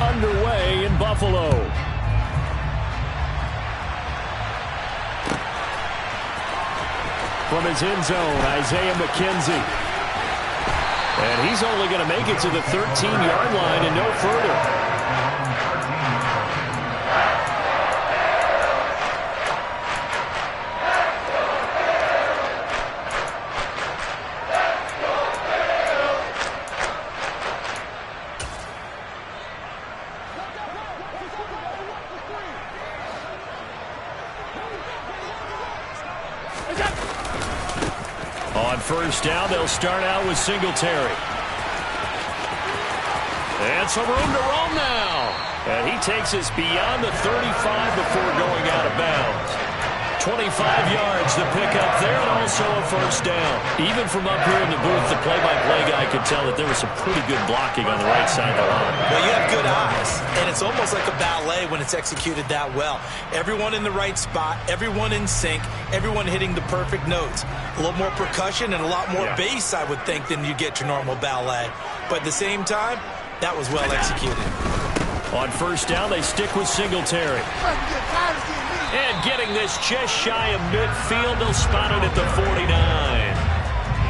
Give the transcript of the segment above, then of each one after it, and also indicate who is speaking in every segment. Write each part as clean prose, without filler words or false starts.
Speaker 1: underway in Buffalo. From his end zone, Isaiah McKenzie. And he's only going to make it to the 13-yard line and no further. On first down, they'll start out with Singletary. And some room to roam now. And he takes us beyond the 35 before going out of bounds. 25 yards to pick up there, and also a first down. Even from up here in the booth, the play-by-play guy could tell that there was some pretty good blocking on the right side of the line.
Speaker 2: Well, you have good eyes, and it's almost like a ballet when it's executed that well. Everyone in the right spot, everyone in sync, everyone hitting the perfect notes. A little more percussion and a lot more bass, I would think, than you get your normal ballet. But at the same time, that was well executed.
Speaker 1: On first down, they stick with Singletary. And getting this just shy of midfield, they'll spot it at the 49.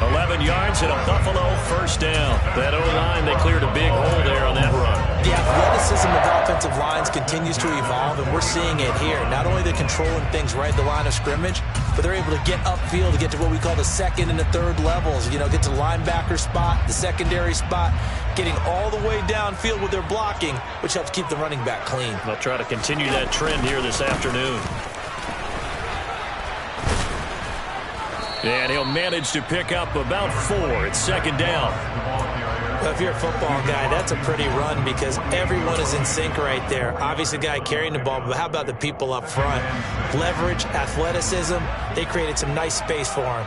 Speaker 1: 11 yards and a Buffalo first down. That O-line, they cleared a big hole there on that run.
Speaker 2: The athleticism of offensive lines continues to evolve, and we're seeing it here. Not only they're controlling things right at the line of scrimmage, but they're able to get upfield to get to what we call the second and the third levels. You know, get to the linebacker spot, the secondary spot, getting all the way downfield with their blocking, which helps keep the running back clean.
Speaker 1: They'll try to continue that trend here this afternoon. And he'll manage to pick up about 4. It's second down.
Speaker 2: Well, if you're a football guy, that's a pretty run because everyone is in sync right there. Obviously, the guy carrying the ball, but how about the people up front? Leverage, athleticism, they created some nice space for him.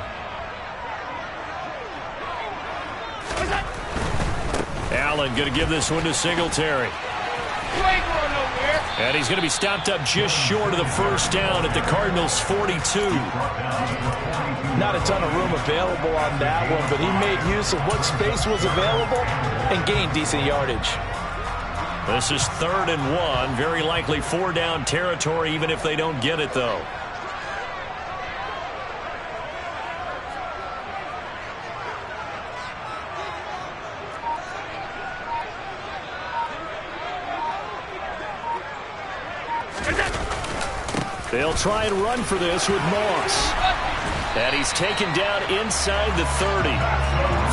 Speaker 1: Allen going to give this one to Singletary. And he's going to be stopped up just short of the first down at the Cardinals' 42.
Speaker 3: Not a ton of room available on that one, but he made use of what space was available and gained decent yardage.
Speaker 1: This is 3rd and 1. Very likely 4-down territory, even if they don't get it, though. They'll try and run for this with Moss. And he's taken down inside the 30.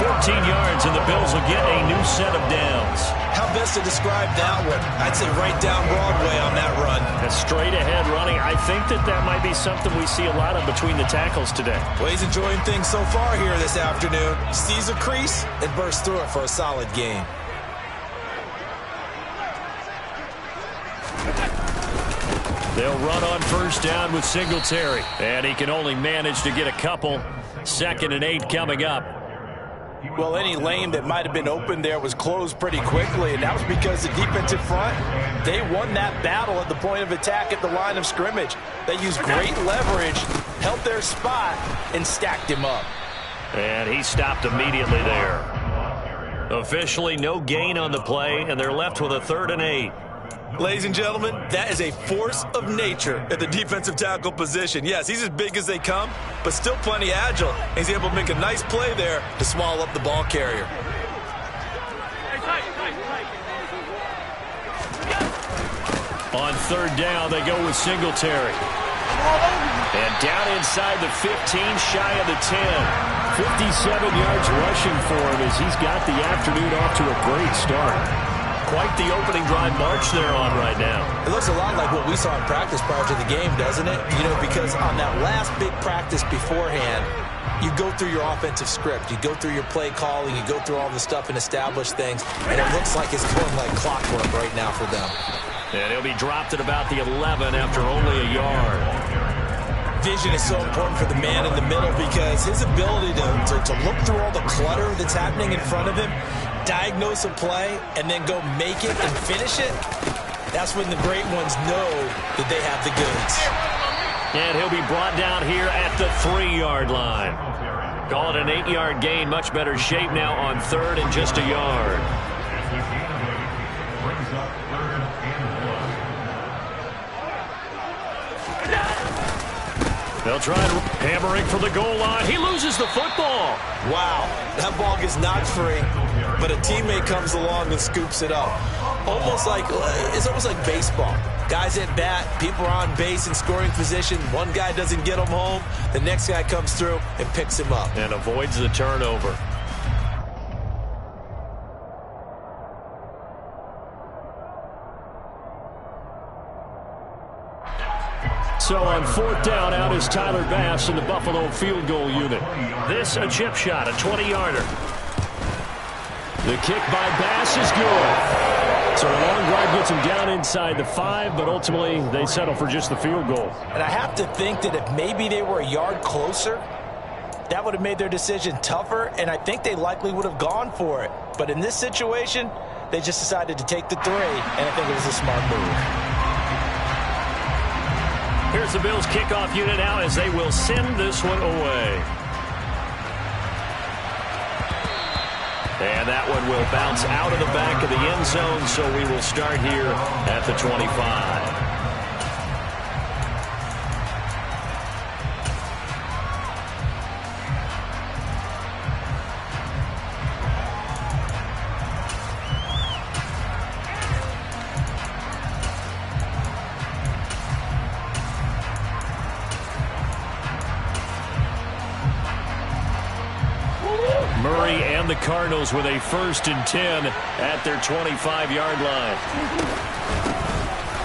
Speaker 1: 14 yards, and the Bills will get a new set of downs.
Speaker 2: How best to describe that one? I'd say right down Broadway on that run.
Speaker 1: A straight-ahead running. I think that might be something we see a lot of between the tackles today.
Speaker 2: Well, he's enjoying things so far here this afternoon. Sees a crease and bursts through it for a solid gain.
Speaker 1: They'll run on first down with Singletary. And he can only manage to get a couple. 2nd and 8 coming up.
Speaker 3: Well, any lane that might have been open there was closed pretty quickly, and that was because the defensive front, they won that battle at the point of attack at the line of scrimmage. They used great leverage, held their spot, and stacked him up.
Speaker 1: And he stopped immediately there. Officially no gain on the play, and they're left with a 3rd and 8.
Speaker 2: Ladies and gentlemen, that is a force of nature at the defensive tackle position. Yes, he's as big as they come, but still plenty agile. He's able to make a nice play there to swallow up the ball carrier.
Speaker 1: On 3rd down, they go with Singletary. And down inside the 15, shy of the 10. 57 yards rushing for him as he's got the afternoon off to a great start. Quite the opening drive march they're on right now.
Speaker 2: It looks a lot like what we saw in practice prior to the game, doesn't it? You know, because on that last big practice beforehand, you go through your offensive script. You go through your play calling. You go through all the stuff and establish things. And it looks like it's going like clockwork right now for them.
Speaker 1: And he'll be dropped at about the 11 after only a yard.
Speaker 2: Vision is so important for the man in the middle because his ability to look through all the clutter that's happening in front of him, diagnose a play, and then go make it and finish it, that's when the great ones know that they have the goods.
Speaker 1: And he'll be brought down here at the 3-yard line. Call it an 8-yard gain. Much better shape now on 3rd and just a yard. They'll try hammering for the goal line. He loses the football.
Speaker 2: Wow, that ball gets knocked free, but a teammate comes along and scoops it up. It's almost like baseball. Guys at bat, people are on base in scoring position. One guy doesn't get him home. The next guy comes through and picks him up.
Speaker 1: And avoids the turnover. So on 4th down, out is Tyler Bass in the Buffalo field goal unit. This a chip shot, a 20-yarder. The kick by Bass is good. So a long drive gets him down inside the 5, but ultimately they settle for just the field goal.
Speaker 2: And I have to think that if maybe they were a yard closer, that would have made their decision tougher, and I think they likely would have gone for it. But in this situation, they just decided to take the 3, and I think it was a smart move.
Speaker 1: Here's the Bills kickoff unit now as they will send this one away. And that one will bounce out of the back of the end zone, so we will start here at the 25. Murray and the Cardinals with a 1st and 10 at their 25-yard line.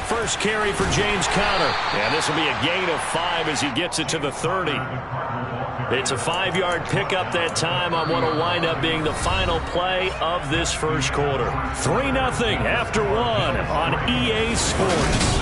Speaker 1: First carry for James Conner. And this will be a gain of 5 as he gets it to the 30. It's a 5-yard pickup that time on what will wind up being the final play of this first quarter. 3-0 after 1 on EA Sports.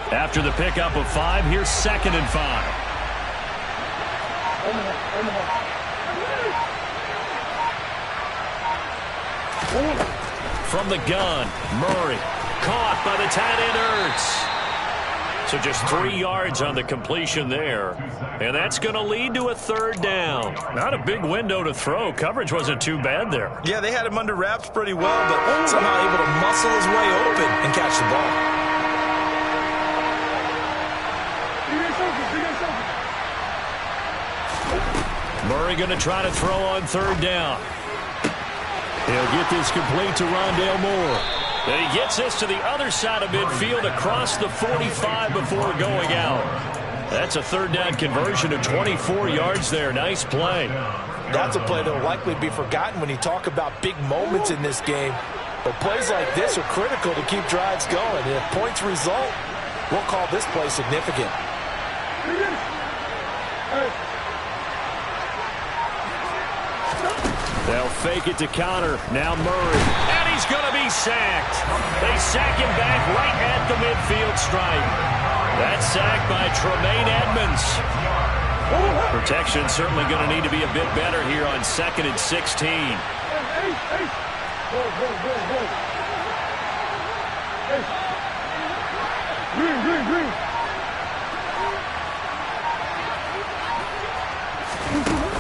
Speaker 1: After the pickup of 5, here's 2nd and 5. From the gun, Murray caught by the tight end Ertz. So just 3 yards on the completion there. And that's going to lead to a 3rd down. Not a big window to throw. Coverage wasn't too bad there.
Speaker 2: Yeah, they had him under wraps pretty well, but somehow able to muscle his way open and catch the ball.
Speaker 1: Murray going to try to throw on 3rd down. He'll get this complete to Rondale Moore. And he gets this to the other side of midfield across the 45 before going out. That's a 3rd down conversion of 24 yards there. Nice play.
Speaker 2: That's a play that will likely be forgotten when you talk about big moments in this game. But plays like this are critical to keep drives going. And if points result, we'll call this play significant.
Speaker 1: They'll fake it to Conner. Now Murray. And he's going to be sacked. They sack him back right at the midfield stripe. That sack by Tremaine Edmonds. Protection certainly going to need to be a bit better here on 2nd and 16.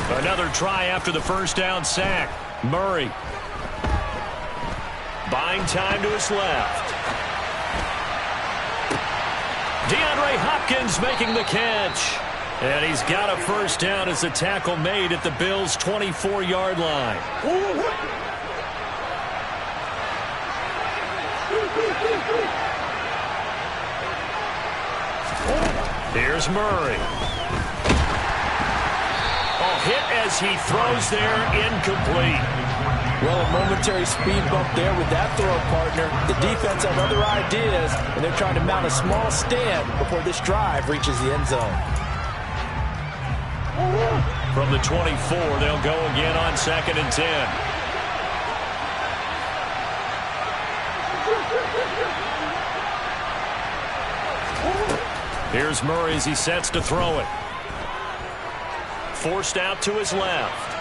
Speaker 1: Another try after the 1st down sack. Murray. Buying time to his left. DeAndre Hopkins making the catch. And he's got a 1st down as the tackle made at the Bills' 24-yard line. Here's Murray. Hit as he throws there, incomplete.
Speaker 2: Well, a momentary speed bump there with that throw, partner. The defense have other ideas, and they're trying to mount a small stand before this drive reaches the end zone.
Speaker 1: From the 24, they'll go again on 2nd and 10. Here's Murray as he sets to throw it. Forced out to his left.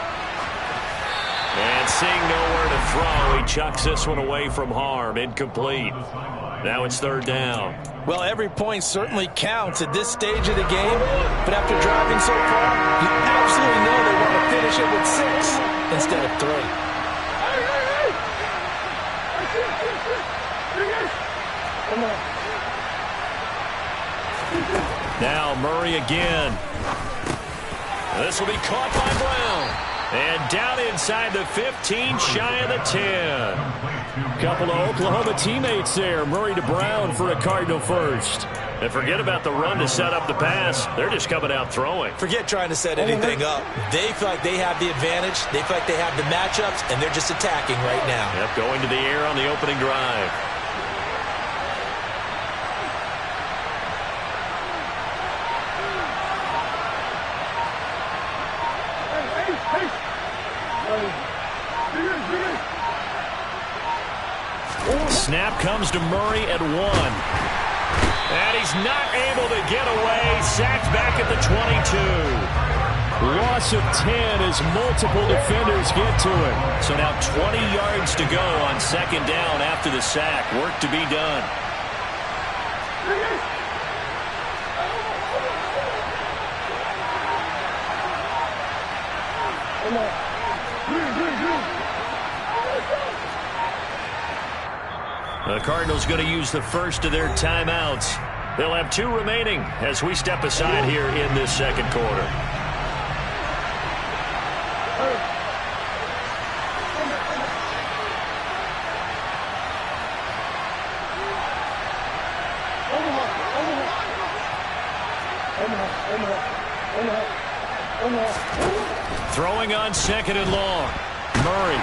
Speaker 1: And seeing nowhere to throw, he chucks this one away from harm. Incomplete. Now it's third down.
Speaker 3: Well, every point certainly counts at this stage of the game, but after driving so far, you absolutely know they want to finish it with 6 instead of 3.
Speaker 1: Now Murray again. This will be caught by Brown. And down inside the 15, shy of the 10. Couple of Oklahoma teammates there. Murray to Brown for a Cardinal first. And forget about the run to set up the pass. They're just coming out throwing.
Speaker 2: Forget trying to set anything up. They feel like they have the advantage. They feel like they have the matchups, and they're just attacking right now.
Speaker 1: Yep, going to the air on the opening drive. Snap comes to Murray at 1. And he's not able to get away. Sacked back at the 22. Loss of 10 as multiple defenders get to it. So now 20 yards to go on second down after the sack. Work to be done. The Cardinals going to use the first of their timeouts. They'll have 2 remaining as we step aside here in this second quarter. Throwing on second and long. Murray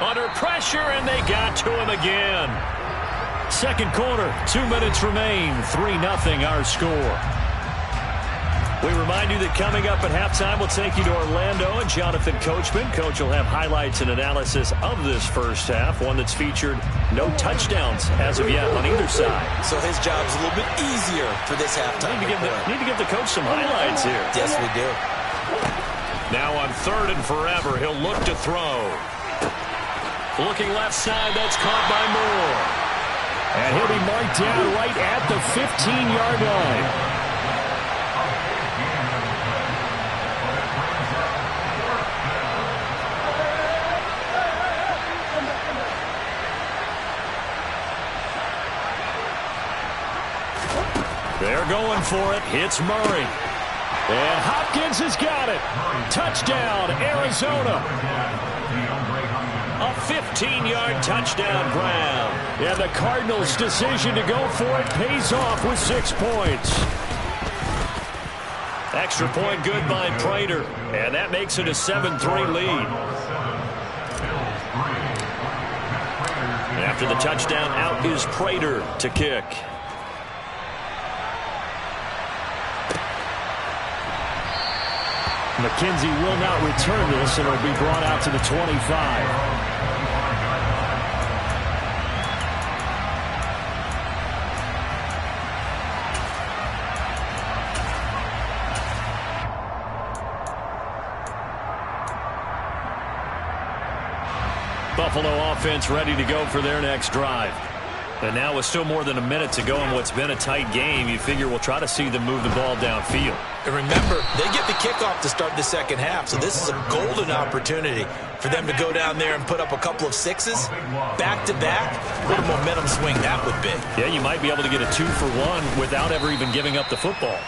Speaker 1: under pressure, and they got to him again. Second quarter, 2 minutes remain. 3-0 our score. We remind you that coming up at halftime, we'll take you to Orlando and Jonathan Coachman. Coach will have highlights and analysis of this first half, one that's featured no touchdowns as of yet on either side.
Speaker 2: So his job's a little bit easier for this halftime.
Speaker 1: Need to give the coach some highlights here.
Speaker 2: Yes, we do.
Speaker 1: Now on third and forever, he'll look to throw. Looking left side, that's caught by Moore. And he'll be marked down right at the 15-yard line. They're going for it. It's Murray. And Hopkins has got it. Touchdown, Arizona. A 15-yard touchdown grab. And the Cardinals' decision to go for it pays off with 6 points. Extra point good by Prater. And that makes it a 7-3 lead. After the touchdown, out is Prater to kick. McKenzie will not return this, and it'll be brought out to the 25. Buffalo offense ready to go for their next drive. And now with still more than a minute to go in what's been a tight game, you figure we'll try to see them move the ball downfield.
Speaker 2: And remember, they get the kickoff to start the second half, so this is a golden opportunity for them to go down there and put up a couple of 6s back-to-back. What a momentum swing that would be.
Speaker 1: Yeah, you might be able to get a 2-for-1 without ever even giving up the football.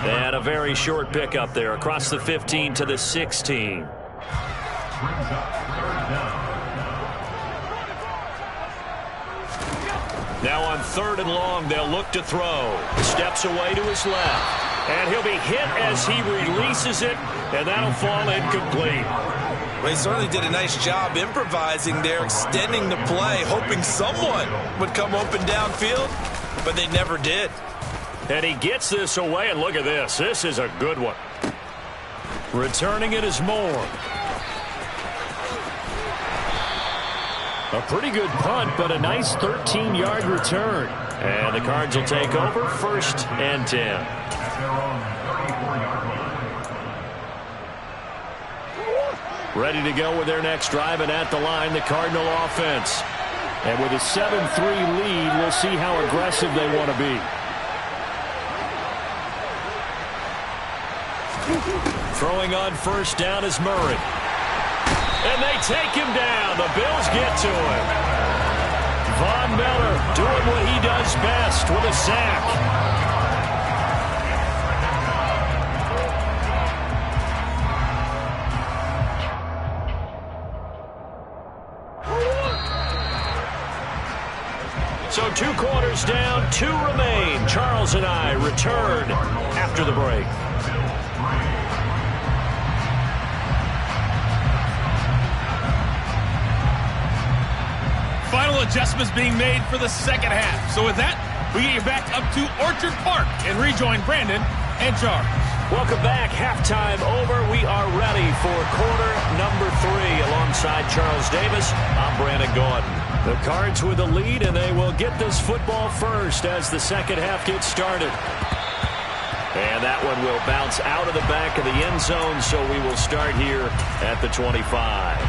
Speaker 1: And a very short pickup there across the 15 to the 16. Now on third and long, they'll look to throw. Steps away to his left. And he'll be hit as he releases it, and that'll fall incomplete.
Speaker 3: Well, he certainly did a nice job improvising there, extending the play, hoping someone would come open downfield, but they never did.
Speaker 1: And he gets this away, and look at this. This is a good one. Returning it is Moore. A pretty good punt, but a nice 13-yard return. And the Cards will take over 1st and 10. Ready to go with their next drive, and at the line, the Cardinal offense. And with a 7-3 lead, we'll see how aggressive they want to be. Throwing on 1st down is Murray. And they take him down. The Bills get to him. Von Miller doing what he does best with a sack. So 2 quarters down, 2 remain. Charles and I return after the break.
Speaker 4: Final adjustments being made for the second half. So with that, we get you back up to Orchard Park and rejoin Brandon and Charles.
Speaker 1: Welcome back. Halftime over. We are ready for quarter number 3. Alongside Charles Davis, I'm Brandon Gordon. The Cards with the lead, and they will get this football first as the second half gets started. And that one will bounce out of the back of the end zone, so we will start here at the 25.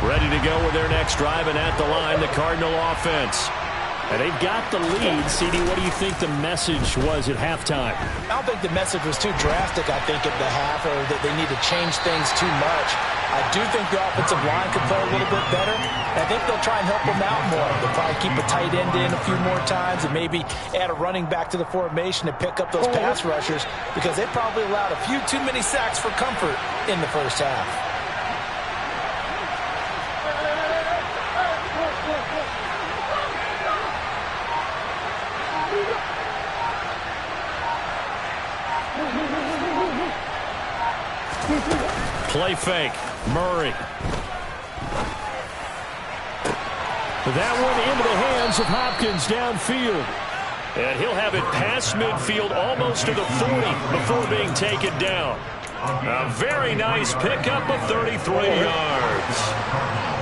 Speaker 1: Ready to go with their next drive, and at the line, the Cardinal offense. And they've got the lead. CD, what do you think the message was at halftime?
Speaker 2: I don't think the message was too drastic, I think, at the half, or that they need to change things too much. I do think the offensive line could play a little bit better. I think they'll try and help them out more. They'll probably keep a tight end in a few more times and maybe add a running back to the formation to pick up those pass rushers, because they probably allowed a few too many sacks for comfort in the first half.
Speaker 1: Play fake. Murray. That one into the hands of Hopkins downfield. And he'll have it past midfield almost to the 40 before being taken down. A very nice pickup of 33 yards.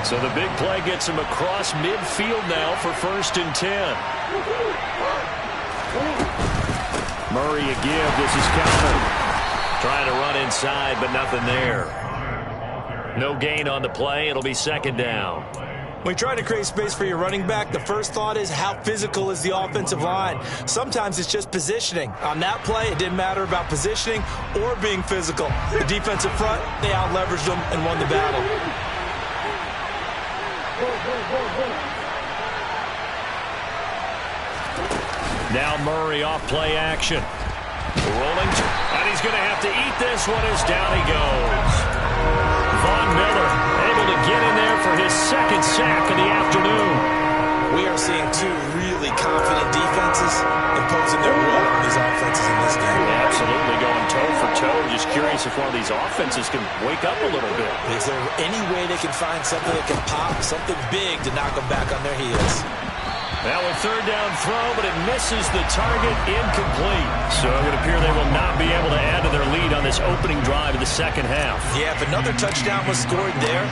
Speaker 1: So the big play gets him across midfield now for 1st and 10. Murray again. This is counter. Trying to run inside, but nothing there. No gain on the play. It'll be 2nd down.
Speaker 2: When you try to create space for your running back, the first thought is how physical is the offensive line. Sometimes it's just positioning. On that play, it didn't matter about positioning or being physical. The defensive front, they out-leveraged them and won the battle.
Speaker 1: Now Murray off play action. Rolling, and he's going to have to eat this one as down he goes. Von Miller able to get in there for his 2nd sack of the afternoon.
Speaker 2: We are seeing 2 really confident defenses imposing their will on these offenses in this game.
Speaker 1: Yeah, absolutely, going toe for toe. Just curious if one of these offenses can wake up a little bit.
Speaker 2: Is there any way they can find something that can pop, something big to knock them back on their heels?
Speaker 1: Now a 3rd down throw, but it misses the target, incomplete. So it would appear they will not be able to add to their lead on this opening drive of the second half.
Speaker 2: Yeah, if another touchdown was scored there,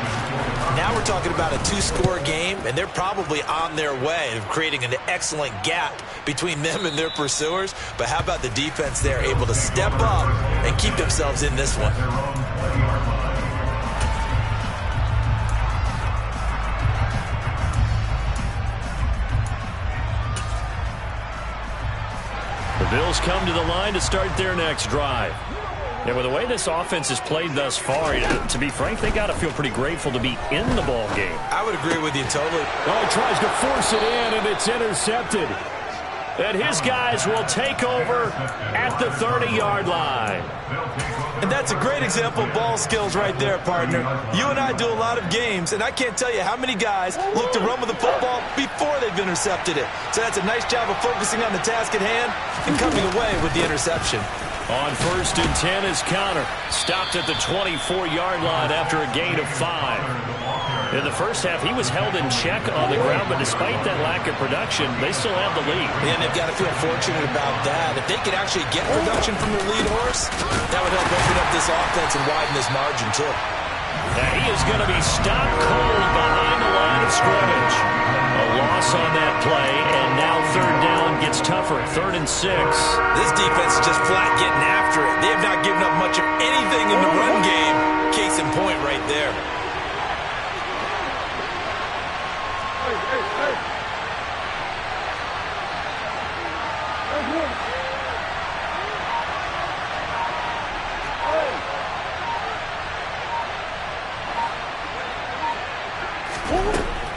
Speaker 2: now we're talking about a 2-score game, and they're probably on their way of creating an excellent gap between them and their pursuers. But how about the defense there, able to step up and keep themselves in this one?
Speaker 1: The Bills come to the line to start their next drive. Yeah, with the way this offense has played thus far, to be frank, they got to feel pretty grateful to be in the ball game.
Speaker 2: I would agree with you totally.
Speaker 1: Oh, he tries to force it in, and it's intercepted. And his guys will take over at the 30-yard line.
Speaker 2: And that's a great example of ball skills right there, partner. You and I do a lot of games, and I can't tell you how many guys look to run with the football before they've intercepted it. So that's a nice job of focusing on the task at hand and coming away with the interception.
Speaker 1: On 1st and 10 is counter. Stopped at the 24-yard line after a gain of 5. In the first half, he was held in check on the ground, but despite that lack of production, they still have the lead.
Speaker 2: And they've got to feel fortunate about that. If they could actually get production from their lead horse, that would help open up this offense and widen this margin, too.
Speaker 1: And he is going to be stopped cold behind the line of scrimmage. A loss on that play, and now third down gets tougher. 3rd and 6.
Speaker 2: This defense is just flat getting after it. They have not given up much of anything in the run game. Case in point right there.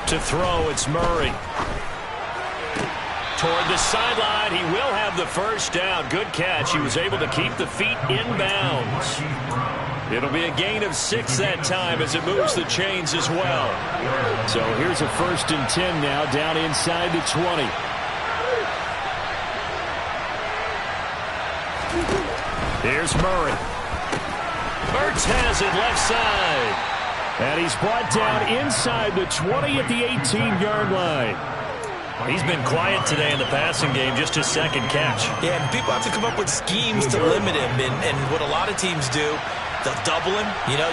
Speaker 1: To throw, it's Murray. Toward the sideline, he will have the first down. Good catch. He was able to keep the feet in bounds. It'll be a gain of 6 that time as it moves the chains as well. So here's a 1st and 10 now, down inside the 20. Here's Murray. Ertz has it left side. And he's brought down inside the 20 at the 18-yard line. He's been quiet today in the passing game, just his 2nd catch.
Speaker 2: Yeah, and people have to come up with schemes to limit him. And what a lot of teams do, they'll double him,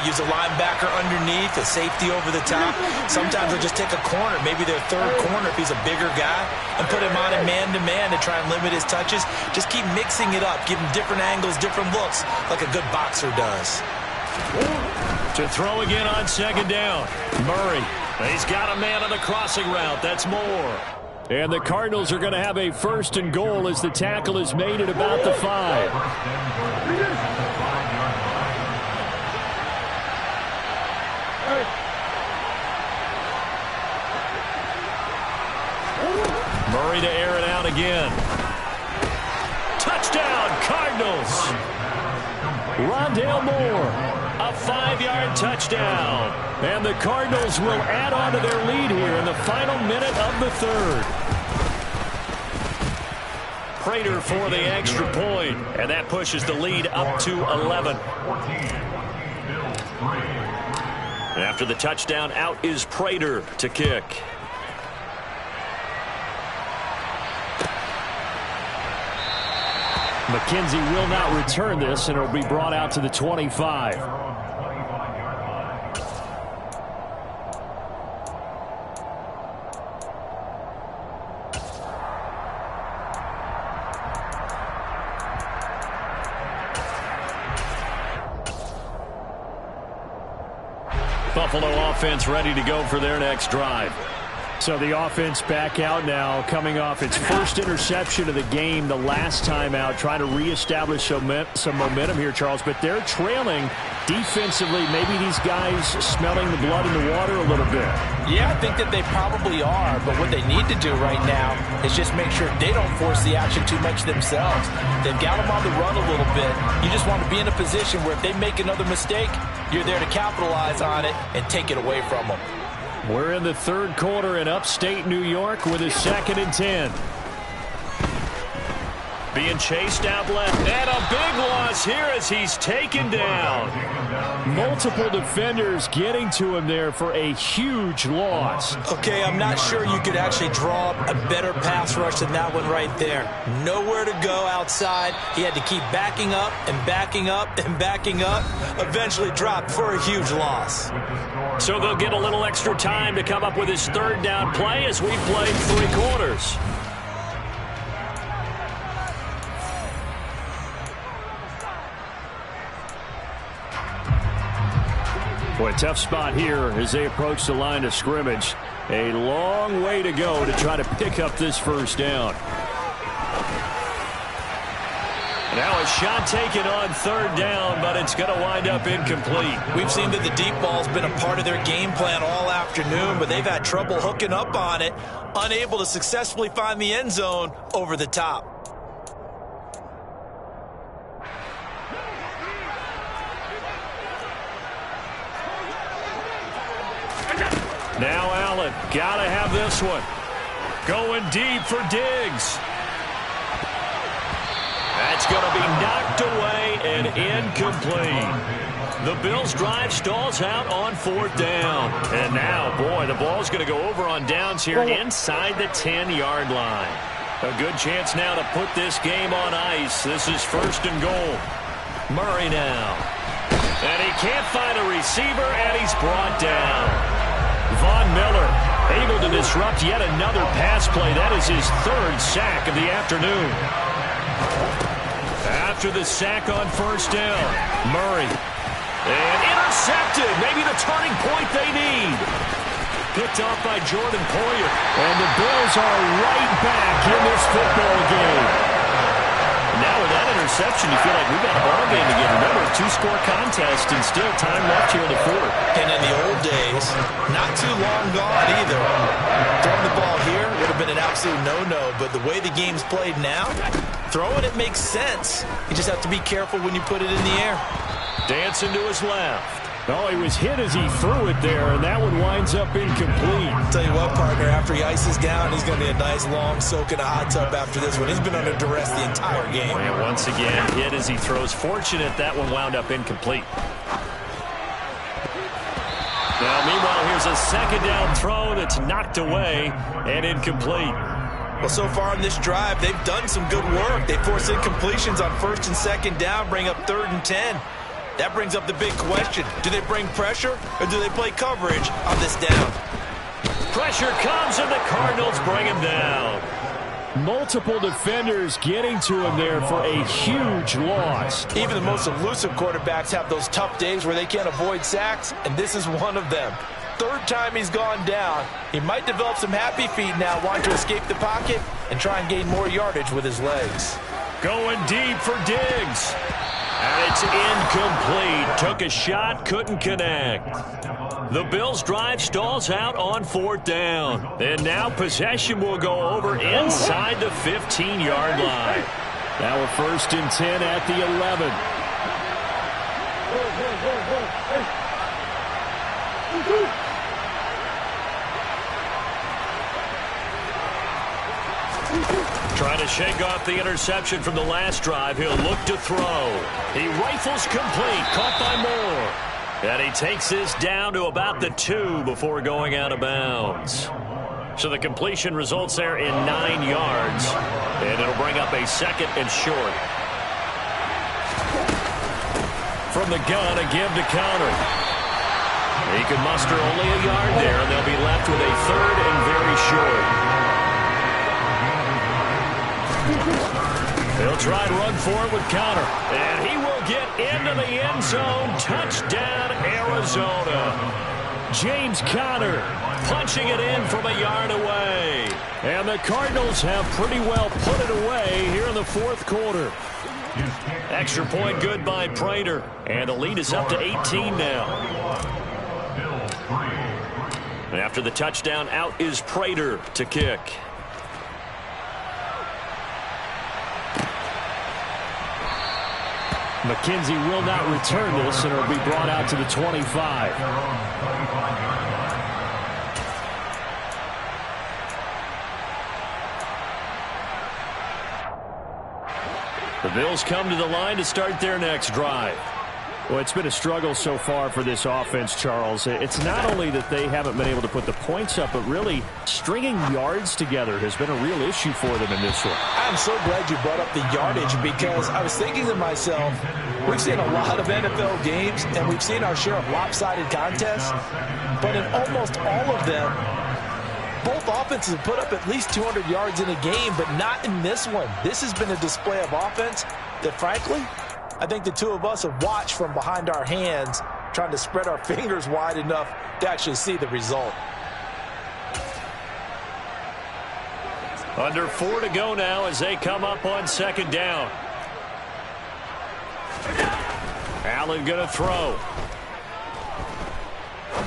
Speaker 2: use a linebacker underneath, a safety over the top. Sometimes they'll just take a corner, maybe their 3rd corner if he's a bigger guy, and put him on a man-to-man to try and limit his touches. Just keep mixing it up, give him different angles, different looks, like a good boxer does.
Speaker 1: To throw again on 2nd down. Murray. He's got a man on the crossing route. That's Moore. And the Cardinals are going to have a 1st and goal as the tackle is made at about the 5. Murray to air it out again. Touchdown, Cardinals. Rondale Moore. A 5-yard touchdown. And the Cardinals will add on to their lead here in the final minute of the 3rd. Prater for the extra point. And that pushes the lead up to 11. And after the touchdown, out is Prater to kick. McKenzie will not return this, and it will be brought out to the 25. Buffalo offense ready to go for their next drive. So the offense back out now, coming off its 1st interception of the game the last time out, trying to reestablish some momentum here, Charles. But they're trailing defensively. Maybe these guys smelling the blood in the water a little bit.
Speaker 2: Yeah, I think that they probably are. But what they need to do right now is just make sure they don't force the action too much themselves. They've got them on the run a little bit. You just want to be in a position where if they make another mistake, you're there to capitalize on it and take it away from them.
Speaker 1: We're in the 3rd quarter in upstate New York with a 2nd and 10. Being chased out left. And a big loss here as he's taken down. Multiple defenders getting to him there for a huge loss.
Speaker 2: Okay, I'm not sure you could actually draw up a better pass rush than that one right there. Nowhere to go outside. He had to keep backing up and backing up and backing up. Eventually dropped for a huge loss.
Speaker 1: So they'll get a little extra time to come up with his 3rd down play as we played 3 quarters. Boy, tough spot here as they approach the line of scrimmage. A long way to go to try to pick up this 1st down. Now a shot taken on 3rd down, but it's going to wind up incomplete.
Speaker 2: We've seen that the deep ball's been a part of their game plan all afternoon, but they've had trouble hooking up on it, unable to successfully find the end zone over the top.
Speaker 1: Now Allen, gotta have this one. Going deep for Diggs. That's going to be knocked away and incomplete. The Bills' drive stalls out on 4th down. And now, boy, the ball's going to go over on downs here inside the 10-yard line. A good chance now to put this game on ice. This is 1st and goal. Murray now. And he can't find a receiver, and he's brought down. Von Miller able to disrupt yet another pass play. That is his third sack of the afternoon. After the sack on first down, Murray. And intercepted. Maybe the turning point they need. Picked off by Jordan Poyer. And the Bills are right back in this football game. Now with that interception, you feel like we've got a ball game again. Remember, a two-score contest and still time left here in the fourth.
Speaker 2: And in the old days, not too long gone either. Throwing the ball here would have been an absolute no-no, but the way the game's played now, throwing it makes sense. You just have to be careful when you put it in the air.
Speaker 1: Dancing to his left. Oh, he was hit as he threw it there, and that one winds up incomplete.
Speaker 2: Tell you what, partner, after he ices down, he's going to be a nice long soak in a hot tub after this one. He's been under duress the entire game.
Speaker 1: And once again, hit as he throws. Fortunate that one wound up incomplete. Now, meanwhile, here's a second down throw that's knocked away and incomplete.
Speaker 2: Well, so far in this drive, they've done some good work. They force incompletions on first and second down, bring up 3rd and 10. That brings up the big question. Do they bring pressure or do they play coverage on this down?
Speaker 1: Pressure comes and the Cardinals bring him down. Multiple defenders getting to him there for a huge loss.
Speaker 2: Even the most elusive quarterbacks have those tough days where they can't avoid sacks, and this is one of them. Third time he's gone down. He might develop some happy feet now, wanting to escape the pocket and try and gain more yardage with his legs.
Speaker 1: Going deep for Diggs. And it's incomplete. Took a shot, couldn't connect. The Bills' drive stalls out on 4th down. And now possession will go over inside the 15-yard line. Now a 1st and 10 at the 11. Trying to shake off the interception from the last drive. He'll look to throw. He rifles complete. Caught by Moore. And he takes this down to about the 2 before going out of bounds. So the completion results there in 9 yards. And it'll bring up a 2nd and short. From the gun, a give to counter. He can muster only a yard there, and they'll be left with a 3rd and very short. He'll try and run for it with counter. And he will get into the end zone. Touchdown, Arizona. James Conner punching it in from a yard away. And the Cardinals have pretty well put it away here in the 4th quarter. Extra point good by Prater. And the lead is up to 18 now. And after the touchdown, out is Prater to kick. McKenzie will not return this, and it'll be brought out to the 25. The Bills come to the line to start their next drive. Well, it's been a struggle so far for this offense, Charles. It's not only that they haven't been able to put the points up, but really stringing yards together has been a real issue for them in this one.
Speaker 2: I'm so glad you brought up the yardage because I was thinking to myself, we've seen a lot of NFL games and we've seen our share of lopsided contests, but in almost all of them, both offenses have put up at least 200 yards in a game, but not in this one. This has been a display of offense that, frankly, I think the two of us have watched from behind our hands, trying to spread our fingers wide enough to actually see the result.
Speaker 1: Under 4 to go now as they come up on 2nd down. Allen going to throw.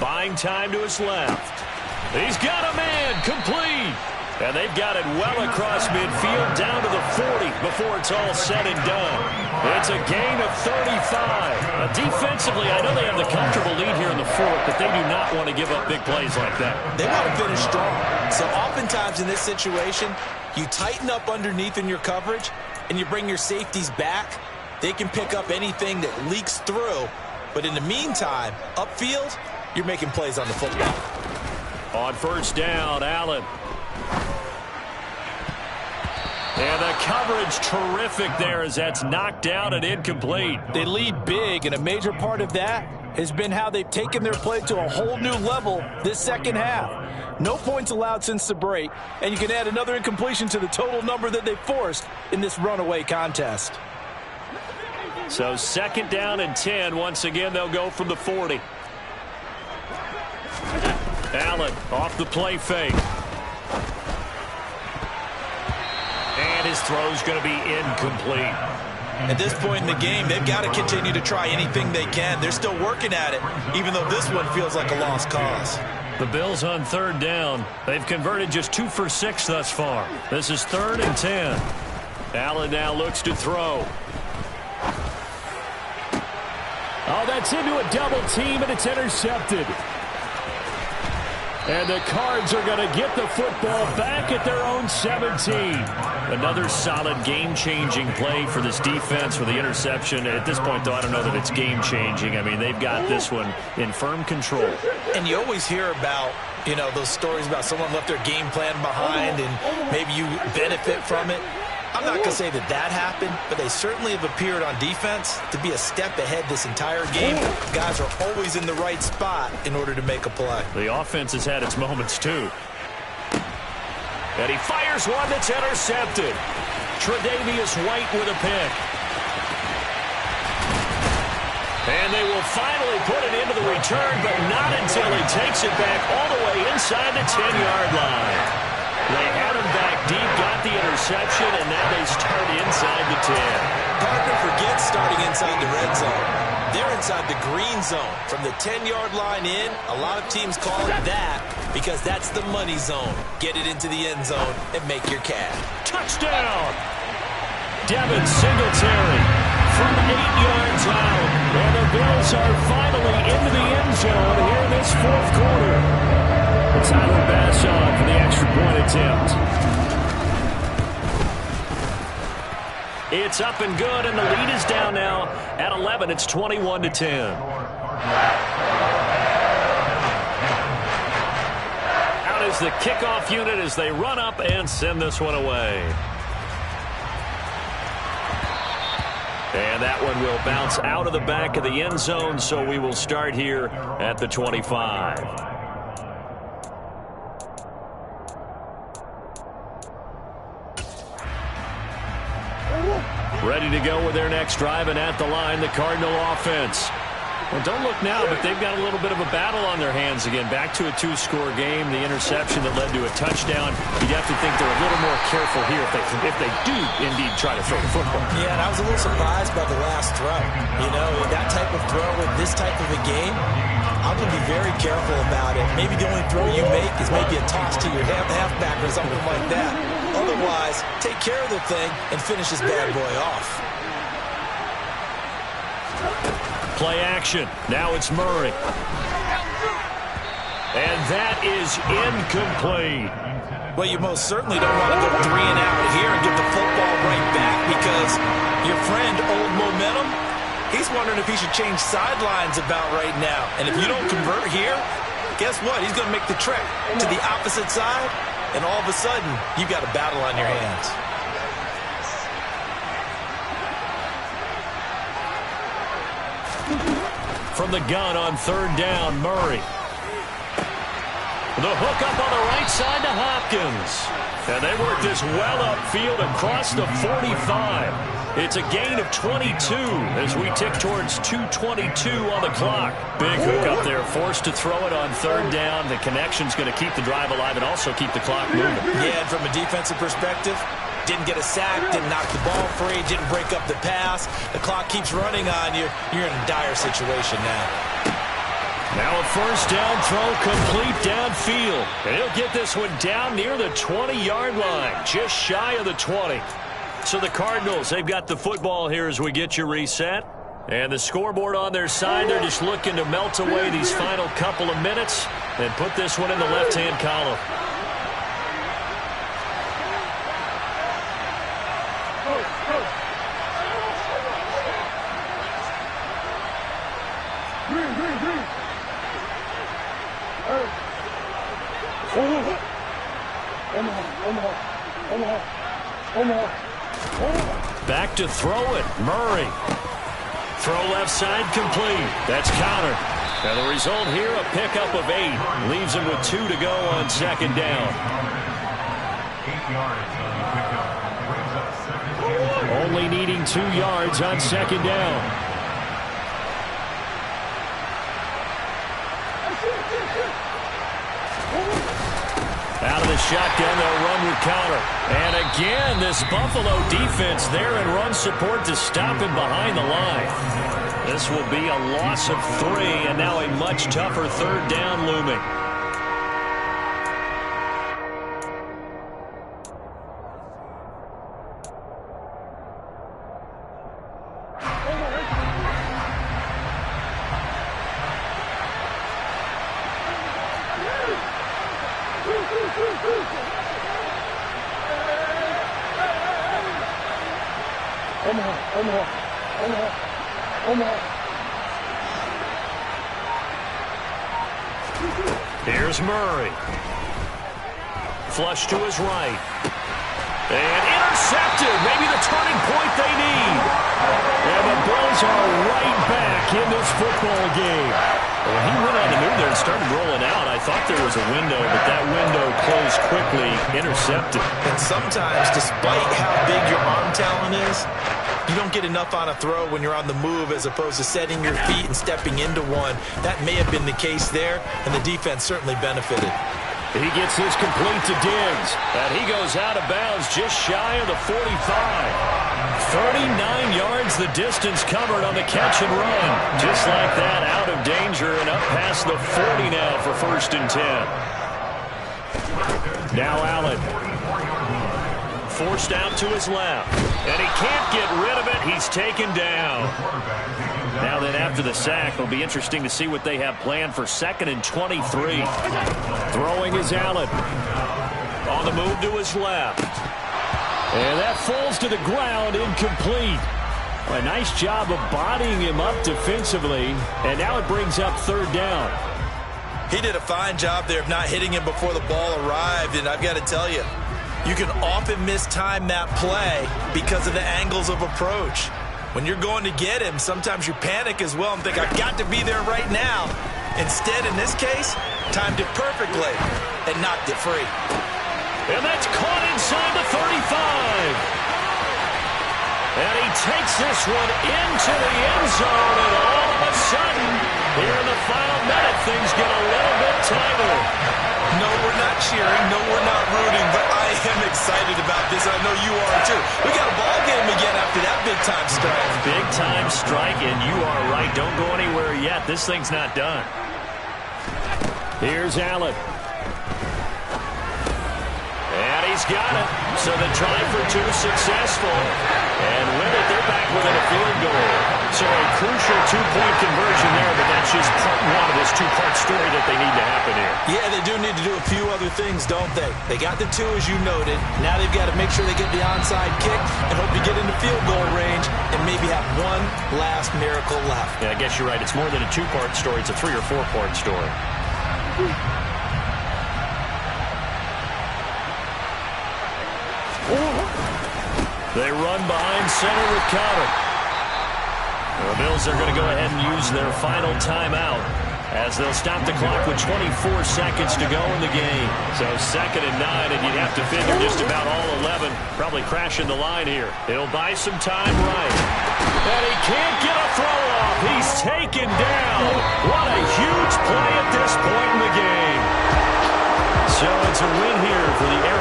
Speaker 1: Buying time to his left. He's got a man, complete. And they've got it well across midfield down to the 40 before it's all said and done. It's a gain of 35. Defensively, I know they have the comfortable lead here in the 4th, but they do not want to give up big plays like that.
Speaker 2: They want to finish strong. So oftentimes in this situation, you tighten up underneath in your coverage and you bring your safeties back. They can pick up anything that leaks through. But in the meantime, upfield, you're making plays on the football.
Speaker 1: On 1st down, Allen. And And the coverage terrific there as that's knocked down and incomplete.
Speaker 3: They lead big, and a major part of that has been how they've taken their play to a whole new level this second half. No points allowed since the break, and you can add another incompletion to the total number that they forced in this runaway contest.
Speaker 1: So 2nd down and 10. Once again, they'll go from the 40. Allen off the play fake. And his throw's going to be incomplete.
Speaker 2: At this point in the game, they've got to continue to try anything they can. They're still working at it, even though this one feels like a lost cause.
Speaker 1: The Bills on 3rd down. They've converted just 2 for 6 thus far. This is 3rd and 10. Allen now looks to throw. Oh, that's into a double team, and it's intercepted. And the Cards are going to get the football back at their own 17. Another solid game-changing play for this defense with the interception. At this point, though, I don't know that it's game-changing. I mean, they've got this one in firm control.
Speaker 2: And you always hear about, you know, those stories about someone left their game plan behind and maybe you benefit from it. I'm not going to say that that happened, but they certainly have appeared on defense to be a step ahead this entire game. Guys are always in the right spot in order to make a play.
Speaker 1: The offense has had its moments, too. And he fires one that's intercepted. Tre'Davious White with a pick. And they will finally put it into the return, but not until he takes it back all the way inside the 10-yard line. They had him back deep, got the interception, and now they start inside the 10.
Speaker 2: Partner forgets starting inside the red zone. They're inside the green zone. From the 10-yard line in, a lot of teams call it that because that's the money zone. Get it into the end zone and make your cash.
Speaker 1: Touchdown! Devin Singletary from 8 yards out. And the Bills are finally into the end zone here in this 4th quarter. Tyler Bass on for the extra point attempt. It's up and good, and the lead is down now at 11. It's 21-10. Out is the kickoff unit as they run up and send this one away. And that one will bounce out of the back of the end zone, so we will start here at the 25. Ready to go with their next drive, and at the line, the Cardinal offense. Well, don't look now, but they've got a little bit of a battle on their hands again. Back to a 2-score game, the interception that led to a touchdown. You'd have to think they're a little more careful here if they do indeed try to throw the football.
Speaker 2: Yeah, and I was a little surprised by the last throw. You know, that type of throw in this type of a game, I'm going to be very careful about it. Maybe the only throw you make is maybe a toss to your halfback or something like that. Otherwise, take care of the thing and finish this bad boy off.
Speaker 1: Play action. Now it's Murray. And that is incomplete.
Speaker 2: Well, you most certainly don't want to go 3 and out here and get the football right back because your friend, Old Momentum, he's wondering if he should change sidelines about right now. And if you don't convert here, guess what? He's going to make the trek to the opposite side, and all of a sudden, you've got a battle on your hands.
Speaker 1: From the gun on 3rd down, Murray. The hook up on the right side to Hopkins. And they work this well upfield across the 45. It's a gain of 22 as we tick towards 2:22 on the clock. Big hook up there, forced to throw it on 3rd down. The connection's going to keep the drive alive and also keep the clock moving.
Speaker 2: Yeah, and from a defensive perspective, didn't get a sack, didn't knock the ball free, didn't break up the pass. The clock keeps running on you. You're in a dire situation now.
Speaker 1: Now a 1st down throw complete downfield. And he'll get this one down near the 20-yard line, just shy of the 20. So the Cardinals, they've got the football here as we get you reset. And the scoreboard on their side, they're just looking to melt away these final couple of minutes and put this one in the left-hand column.
Speaker 5: Omaha.
Speaker 1: Back to throw it. Murray. Throw left side complete. That's counter. Now the result here, a pickup of 8. Leaves him with 2 to go on second down.
Speaker 5: 8 yards on the pickup. Brings up second down.
Speaker 1: Only needing 2 yards on second down. Out of the shotgun, they'll run with counter. And again, this Buffalo defense there in run support to stop him behind the line. This will be a loss of 3, and now a much tougher third down looming. Here's Murray. Flush to his right. And intercepted. Maybe the turning point they need. And the Bills are right back in this football game. When he went on the move there and started rolling out, I thought there was a window, but that window closed quickly, intercepted.
Speaker 2: And sometimes, despite how big your arm talent is, you don't get enough on a throw when you're on the move as opposed to setting your feet and stepping into one. That may have been the case there, and the defense certainly benefited.
Speaker 1: He gets this complete to Diggs, and he goes out of bounds just shy of the 45. 39 yards the distance covered on the catch and run. Just like that, out of danger and up past the 40 now for 1st and 10. Now Allen. Forced out to his left. And he can't get rid of it. He's taken down. Now then, after the sack, it'll be interesting to see what they have planned for 2nd and 23. Throwing is Allen. On the move to his left. And that falls to the ground, incomplete. A nice job of bodying him up defensively. And now it brings up 3rd down.
Speaker 2: He did a fine job there of not hitting him before the ball arrived, and I've got to tell you, you can often mistime that play because of the angles of approach. When you're going to get him, sometimes you panic as well and think, I've got to be there right now. Instead, in this case, timed it perfectly and knocked it free.
Speaker 1: And that's caught inside the 35. And he takes this one into the end zone, and all of a sudden, here in the final minute, things get a little bit tighter.
Speaker 2: No, we're not cheering. No, we're not rooting, but I am excited about this. I know you are, too. We got a ball game again after that big-time strike.
Speaker 1: Big-time strike, and you are right. Don't go anywhere yet. This thing's not done. Here's Allen. And he's got it. So the try for 2 successful. And with it, they're back within a field goal. So a crucial 2-point conversion there, but that's just part 1 of this 2-part story that they need to happen here.
Speaker 2: Yeah, they do need to do a few other things, don't they? They got the 2, as you noted. Now they've got to make sure they get the onside kick and hope to get into field goal range and maybe have one last miracle left.
Speaker 1: Yeah, I guess you're right. It's more than a 2-part story. It's a 3- or 4-part story. They run behind center with counter. The Bills are going to go ahead and use their final timeout as they'll stop the clock with 24 seconds to go in the game. So 2nd and 9, and you'd have to figure just about all 11 probably crashing the line here. It'll buy some time right. And he can't get a throw off. He's taken down. What a huge play at this point in the game. So it's a win here for the Arizona.